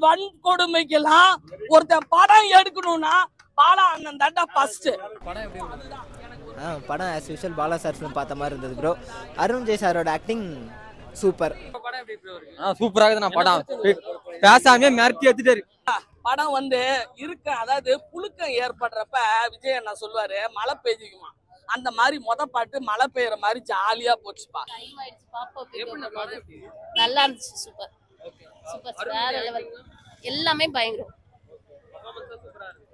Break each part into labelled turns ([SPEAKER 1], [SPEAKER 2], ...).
[SPEAKER 1] வன்கொடுமைக்கெல்லாம் ஒருத்தன் படம் எடுக்கணும்னா பாலா அண்ணன் தாண்டா ஃபர்ஸ்ட்.
[SPEAKER 2] படம் as usual Bala sir film பார்த்த மாதிரி இருந்தது ப்ரோ. அருண் ஜெய் சாரோட ஆக்டிங் சூப்பர்.
[SPEAKER 3] சூப்பரா இருக்குது. நான் படம் பேசாமே மிரட்டி எடுத்துட்டாரு.
[SPEAKER 1] படம் இருக்க, அதாவது புழுக்கம் ஏற்படுறப்ப விஜய் அண்ணா சொல்லுவாரு மழை பெய்யுமா, அந்த மாதிரி பாட்டு மழை பெய்யற மாதிரி ஜாலியா போச்சுப்பா.
[SPEAKER 4] நல்லா இருந்துச்சு. சூப்பர் சூப்பர், வேற லெவல். எல்லாமே பயங்கரம்,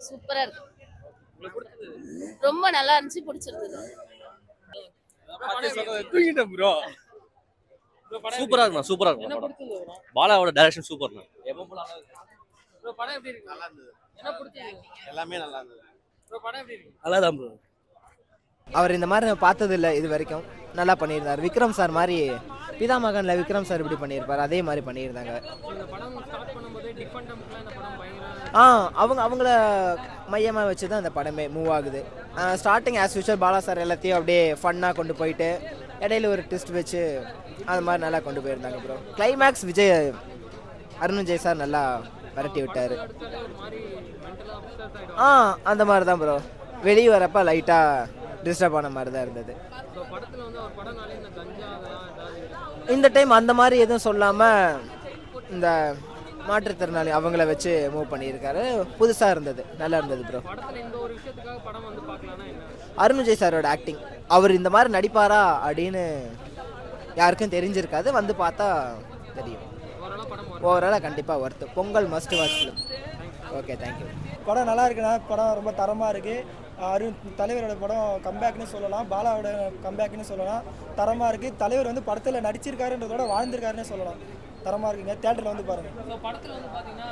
[SPEAKER 4] சூப்பரா இருக்கு. ரொம்ப நல்லா இருந்துச்சு, பிடிச்சிருந்தது.
[SPEAKER 3] சூப்பரா இருக்கு, சூப்பரா இருக்கு. பாலாவோட டைரக்ஷன் சூப்பர்.
[SPEAKER 2] அவர் இந்த மாதிரி பார்த்தது இல்லை இது வரைக்கும். நல்லா பண்ணியிருந்தார். விக்ரம் சார் மாதிரி பிதா மகன்ல விக்ரம் சார் இப்படி பண்ணியிருப்பார், அதே மாதிரி பண்ணியிருந்தாங்க. அவங்கள மையமாக வச்சு தான் அந்த படமே மூவ் ஆகுது. Starting as usual Bala sir எல்லாத்தையும் அப்படியே ஃபன்னாக கொண்டு போயிட்டு இடையில ஒரு ட்விஸ்ட் வச்சு அது மாதிரி நல்லா கொண்டு போயிருந்தாங்க bro. Climax Vijay Arun Jai sir நல்லா விரட்டி விட்டார். அந்த மாதிரி தான் ப்ரோ. வெளியே வரப்போ லைட்டாக டிஸ்டர்ப் ஆன மாதிரி தான் இருந்தது. இந்த டைம் அந்த மாதிரி எதுவும் சொல்லாமல் இந்த மாற்றுத்திறனாளி அவங்கள வச்சு மூவ் பண்ணியிருக்காரு. புதுசாக இருந்தது, நல்லா இருந்தது ப்ரோ. அருண் விஜய் சாரோட ஆக்டிங், அவர் இந்த மாதிரி நடிப்பாரா அப்படின்னு யாருக்கும் தெரிஞ்சிருக்காது. வந்து பார்த்தா தெரியும். ஓவராலாக கண்டிப்பாக worth. Pongal must watch film. Okay, thank you.
[SPEAKER 5] படம் நல்லா இருக்குண்ணா. படம் ரொம்ப தரமாக இருக்குது. அருண் தலைவரோட படம் கம்பேக்னு சொல்லலாம், பாலாவோட கம்பேக்னு சொல்லலாம். தரமாக இருக்குது. தலைவர் படத்தில் நடிச்சிருக்காருன்றதோட வாழ்ந்திருக்காருன்னு சொல்லலாம். தரமாக இருக்குங்க. தேட்டரில் பாருங்கள்.
[SPEAKER 6] படத்தில் பார்த்தீங்கன்னா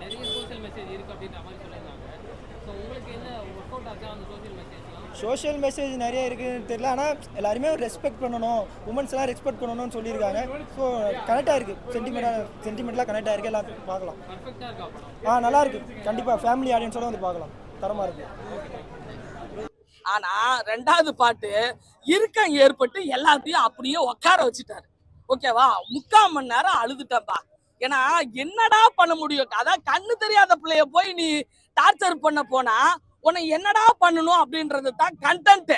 [SPEAKER 6] நிறைய சோஷியல் மெசேஜ் இருக்குது அப்படின்ற மாதிரி சொல்லியிருந்தாங்க. ஸோ உங்களுக்கு என்ன ஒர்க் அவுட் ஆச்சா அந்த சோஷியல் மெசேஜ்லாம்?
[SPEAKER 5] சோஷியல் மெசேஜ் நிறைய இருக்குதுன்னு தெரியல, ஆனால் எல்லாருமே ரெஸ்பெக்ட் பண்ணணும், உமன்ஸ்லாம் ரெஸ்பெக்ட் பண்ணணும்னு சொல்லியிருக்காங்க. ஸோ கனெக்டாக இருக்குது, சென்டிமெண்ட்லாம் கனெக்டாக இருக்குது. எல்லாம் பார்க்கலாம்.
[SPEAKER 6] பர்ஃபெக்டாக இருக்கா படம்?
[SPEAKER 5] நல்லா இருக்குது. கண்டிப்பாக ஃபேமிலி ஆடியன்ஸோட பார்க்கலாம். தரமாக இருக்குது.
[SPEAKER 1] ஆனா ரெண்டாவது பாட்டு இருக்கம் ஏற்பட்டு எல்லாத்தையும் அப்படியே உட்கார வச்சுட்டாரு. ஓகேவா, 3/4 மணி நேரம் அழுதுட்டப்பா. ஏன்னா என்னடா பண்ண முடியும்? அதான் கண்ணு தெரியாத பிள்ளைய போய் நீ டார்ச்சர் பண்ண போனா உன்னை என்னடா பண்ணணும் அப்படின்றது தான் கண்டென்ட்.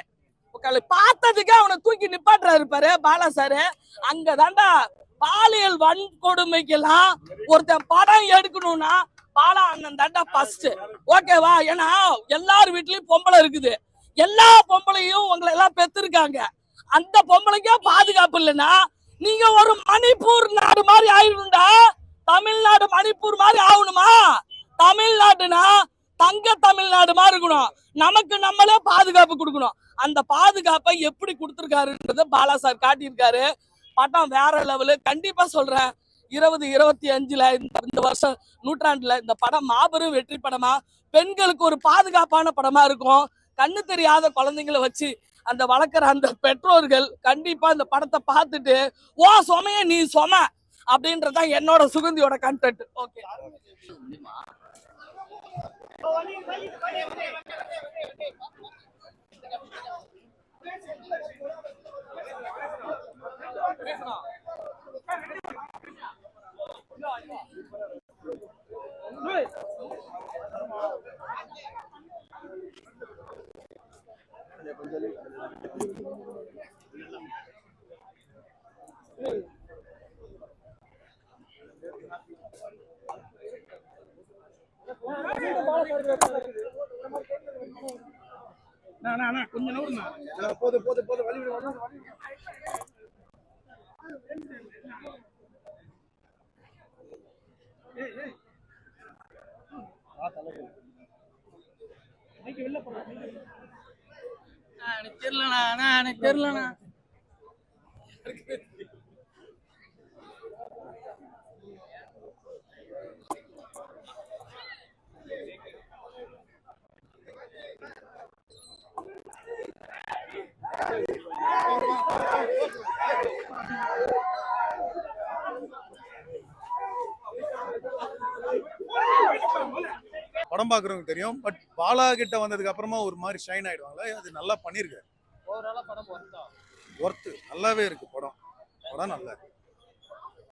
[SPEAKER 1] பார்த்ததுக்கு அவனை தூக்கி நிப்பாட்டுறாரு பாரு பாலா சாரு. அங்கதாண்டா பாலியல் வன்கொடுமைக்கெல்லாம் ஒருத்தன் படம் எடுக்கணும்னா பாலா அண்ணன் தாண்டா ஃபர்ஸ்ட். ஓகேவா, ஏன்னா எல்லார் வீட்லயும் பொம்பளை இருக்குது. எல்லா பொம்பளையும் உங்களை எல்லாம் பெற்றிருக்காங்க. அந்த பொம்பளைக்கே பாதுகாப்பு இல்லைன்னா நீங்க ஒரு மணிப்பூர் நாடு மாதிரி ஆயிடும்டா. தமிழ்நாடு மணிப்பூர் மாதிரி ஆகணுமா? தமிழ்நாடுனா தங்க தமிழ்நாடு மாதிரி இருக்கணும். நமக்கு நம்மளே பாதுகாப்பு கொடுக்கணும். அந்த பாதுகாப்பை எப்படி கொடுத்துருக்காருன்றது பாலா சார் காட்டியிருக்காரு. படம் வேற லெவலு. கண்டிப்பா சொல்றேன், 2025 இந்த வருஷம் நூற்றாண்டுல இந்த படம் மாபெரும் வெற்றி படமா, பெண்களுக்கு ஒரு பாதுகாப்பான படமா இருக்கும். கண்ணு தெரியாத குழந்தைங்களை வச்சு அந்த வளர்க்குற அந்த பெற்றோர்கள் கண்டிப்பா இந்த படத்தை பார்த்துட்டு ஓ சொமைய நீ சொம அப்படின்றதான் என்னோட சுகந்தியோட கண்டென்ட். ஓகே,
[SPEAKER 5] கொஞ்சம் போது வழி விடுவாங்க.
[SPEAKER 6] எனக்கு தெரியலண்ணா.
[SPEAKER 7] படம் பார்க்குறவங்க தெரியும். பட் பாலா கிட்ட வந்ததுக்கு அப்புறமா ஒரு மாதிரி ஷைன் ஆயிடுவாங்களா, அது நல்லா பண்ணியிருக்காரு.
[SPEAKER 6] ஓவராலா படம்
[SPEAKER 7] ஒர்த்து நல்லாவே இருக்கு. படம் நல்லா இருக்கு.